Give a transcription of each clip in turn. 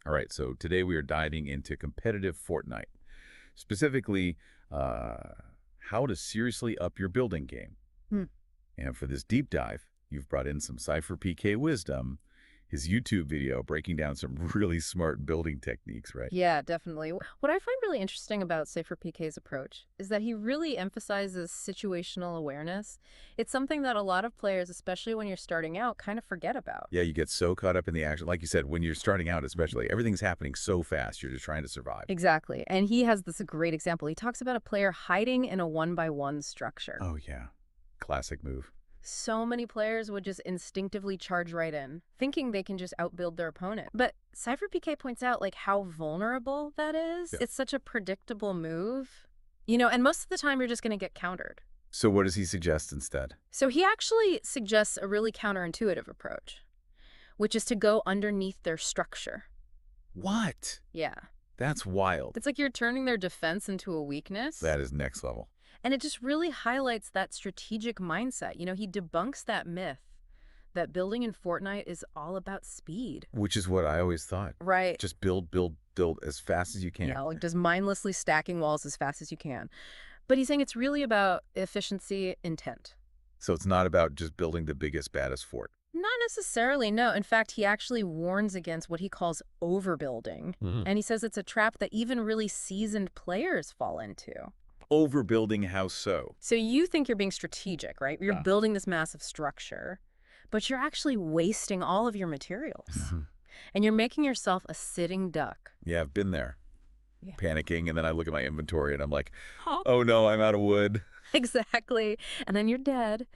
All right, so today we are diving into competitive Fortnite. Specifically, how to seriously up your building game. Hmm. And for this deep dive, you've brought in some Cypher PK wisdom, his YouTube video breaking down some really smart building techniques, right? Yeah, definitely. What I find really interesting about Safer PK's approach is that he really emphasizes situational awareness. It's something that a lot of players, especially when you're starting out, kind of forget about. Yeah, you get so caught up in the action. Like you said, when you're starting out especially, everything's happening so fast, you're just trying to survive. Exactly. And he has this great example. He talks about a player hiding in a one-by-one structure. Oh, yeah. Classic move. So many players would just instinctively charge right in, thinking they can just outbuild their opponent. But Cypher PK points out how vulnerable that is. Yeah. It's such a predictable move. And most of the time you're just going to get countered. So what does he suggest instead? So he actually suggests a really counterintuitive approach, which is to go underneath their structure. What? Yeah. That's wild. It's like you're turning their defense into a weakness. That is next level. And it just really highlights that strategic mindset. He debunks that myth that building in Fortnite is all about speed. Which is what I always thought. Right. Just build, build, build as fast as you can. Yeah, like just mindlessly stacking walls as fast as you can. But he's saying it's really about efficiency, intent. So it's not about just building the biggest, baddest fort. Not necessarily, no. In fact, he actually warns against what he calls overbuilding. And he says it's a trap that even really seasoned players fall into. Overbuilding, how so? So you think you're being strategic, right? You're Yeah. building this massive structure, but you're actually wasting all of your materials. And you're making yourself a sitting duck. Yeah, I've been there. Yeah. Panicking, and then I look at my inventory and I'm like, oh no, I'm out of wood. Exactly. And then you're dead.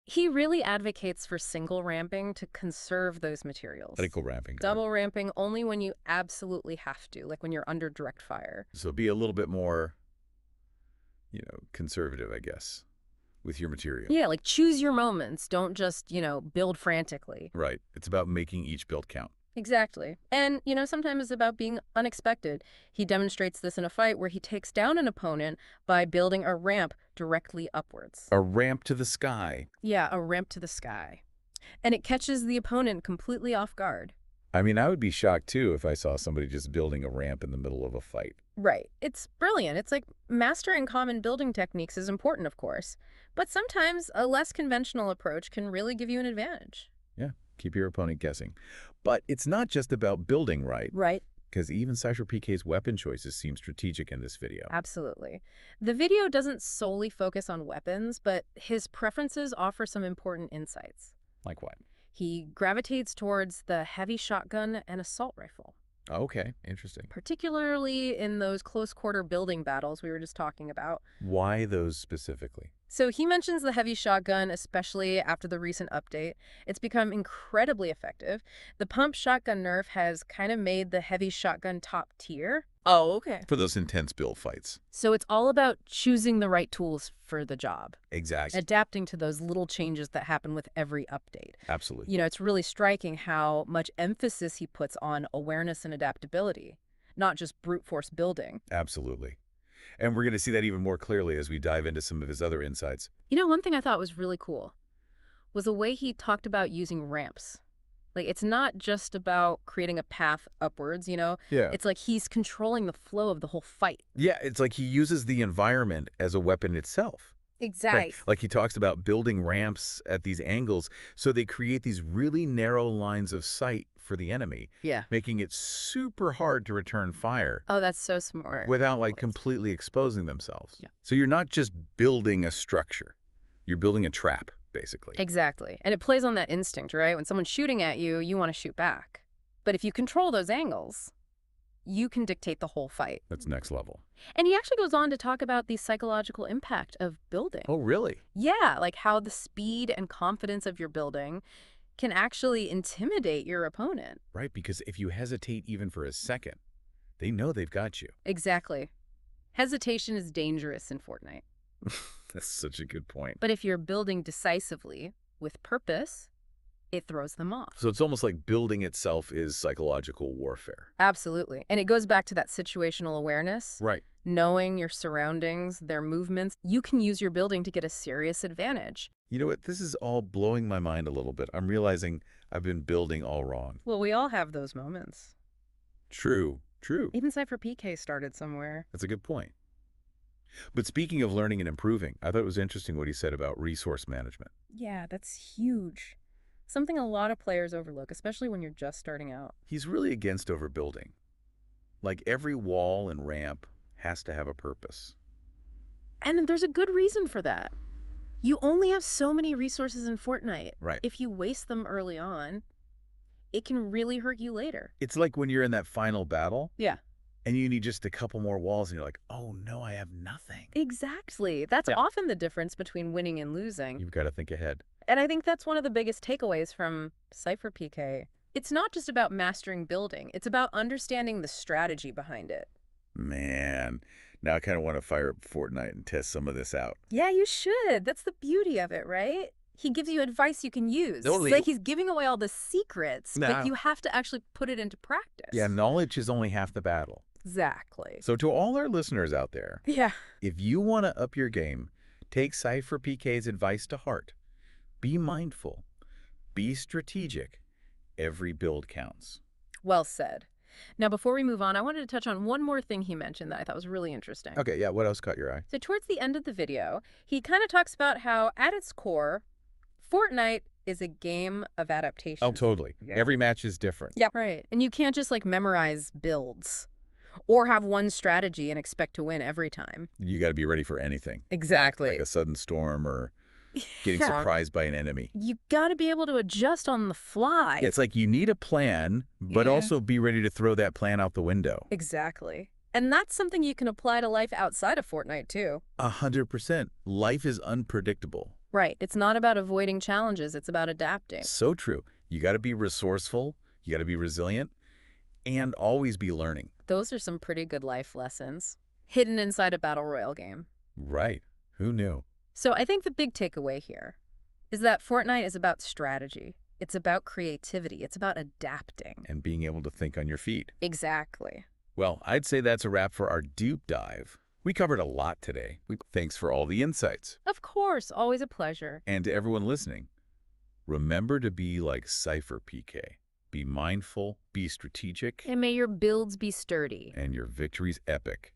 He really advocates for single ramping to conserve those materials. Vertical ramping. Double ramping only when you absolutely have to, like when you're under direct fire. So be a little bit more, conservative, I guess, with your material. Yeah, like choose your moments. Don't just, build frantically. Right. It's about making each build count. Exactly. And, sometimes it's about being unexpected. He demonstrates this in a fight where he takes down an opponent by building a ramp directly upwards. A ramp to the sky. Yeah, a ramp to the sky. And it catches the opponent completely off guard. I mean, I would be shocked, too, if I saw somebody just building a ramp in the middle of a fight. Right. It's brilliant. It's like mastering common building techniques is important, of course. But sometimes a less conventional approach can really give you an advantage. Yeah, keep your opponent guessing. But it's not just about building right. Right. Because even Cypher PK's weapon choices seem strategic in this video. Absolutely. The video doesn't solely focus on weapons, but his preferences offer some important insights. Like what? He gravitates towards the heavy shotgun and assault rifle, Okay, interesting. particularly in those close-quarter building battles we were just talking about. Why those specifically? So he mentions the heavy shotgun, especially after the recent update. It's become incredibly effective. The pump shotgun nerf has kind of made the heavy shotgun top tier. Oh, okay. For those intense build fights. So it's all about choosing the right tools for the job, Exactly. adapting to those little changes that happen with every update. Absolutely. It's really striking how much emphasis he puts on awareness and adaptability, not just brute force building. Absolutely. And we're going to see that even more clearly as we dive into some of his other insights. One thing I thought was really cool was the way he talked about using ramps. Like, it's not just about creating a path upwards, Yeah. It's like he's controlling the flow of the whole fight. Yeah, it's like he uses the environment as a weapon itself. Exactly. Like he talks about building ramps at these angles so they create these really narrow lines of sight for the enemy, Yeah. making it super hard to return fire Oh, that's so smart. without completely exposing themselves. Yeah. So you're not just building a structure, you're building a trap, basically. Exactly. And it plays on that instinct, right? When someone's shooting at you, you want to shoot back. But if you control those angles, you can dictate the whole fight. That's next level. And he actually goes on to talk about the psychological impact of building. Oh, really? Yeah, like how the speed and confidence of your building can actually intimidate your opponent. Right, because if you hesitate even for a second, they know they've got you. Exactly. Hesitation is dangerous in Fortnite. That's such a good point. But if you're building decisively, with purpose, it throws them off. So it's almost like building itself is psychological warfare. Absolutely. And it goes back to that situational awareness. Right. Knowing your surroundings, their movements, you can use your building to get a serious advantage. You know what? This is all blowing my mind a little bit. I'm realizing I've been building all wrong. Well, we all have those moments. True, true. Even Cypher PK started somewhere. That's a good point. But speaking of learning and improving, I thought it was interesting what he said about resource management. Yeah, that's huge. Something a lot of players overlook, especially when you're just starting out. He's really against overbuilding. Like every wall and ramp has to have a purpose. And there's a good reason for that. You only have so many resources in Fortnite. Right. If you waste them early on, it can really hurt you later. It's like when you're in that final battle Yeah. and you need just a couple more walls and you're like, oh no, I have nothing. Exactly. That's often the difference between winning and losing. You've got to think ahead. And I think that's one of the biggest takeaways from Cypher PK. It's not just about mastering building. It's about understanding the strategy behind it. Man, now I kind of want to fire up Fortnite and test some of this out. Yeah, you should. That's the beauty of it, right? He gives you advice you can use. Totally. It's like he's giving away all the secrets, Nah. but you have to actually put it into practice. Yeah, knowledge is only half the battle. Exactly. So to all our listeners out there, Yeah. if you want to up your game, take Cypher PK's advice to heart. Be mindful. Be strategic. Every build counts. Well said. Now, before we move on, I wanted to touch on one more thing he mentioned that I thought was really interesting. Okay, yeah, what else caught your eye? So towards the end of the video, he kind of talks about how, at its core, Fortnite is a game of adaptation. Oh, totally. Yeah. Every match is different. Yeah, right. And you can't just, like, memorize builds or have one strategy and expect to win every time. You got to be ready for anything. Exactly. Like a sudden storm or getting surprised by an enemy. You got to be able to adjust on the fly. It's like you need a plan, but also be ready to throw that plan out the window. Exactly. And that's something you can apply to life outside of Fortnite, too. 100%. Life is unpredictable. Right. It's not about avoiding challenges. It's about adapting. So true. You got to be resourceful. You got to be resilient and always be learning. Those are some pretty good life lessons hidden inside a Battle Royale game. Right. Who knew? So I think the big takeaway here is that Fortnite is about strategy. It's about creativity. It's about adapting. And being able to think on your feet. Exactly. Well, I'd say that's a wrap for our deep dive. We covered a lot today. Thanks for all the insights. Of course. Always a pleasure. And to everyone listening, remember to be like Cypher PK. Be mindful, be strategic, And may your builds be sturdy. and your victories epic.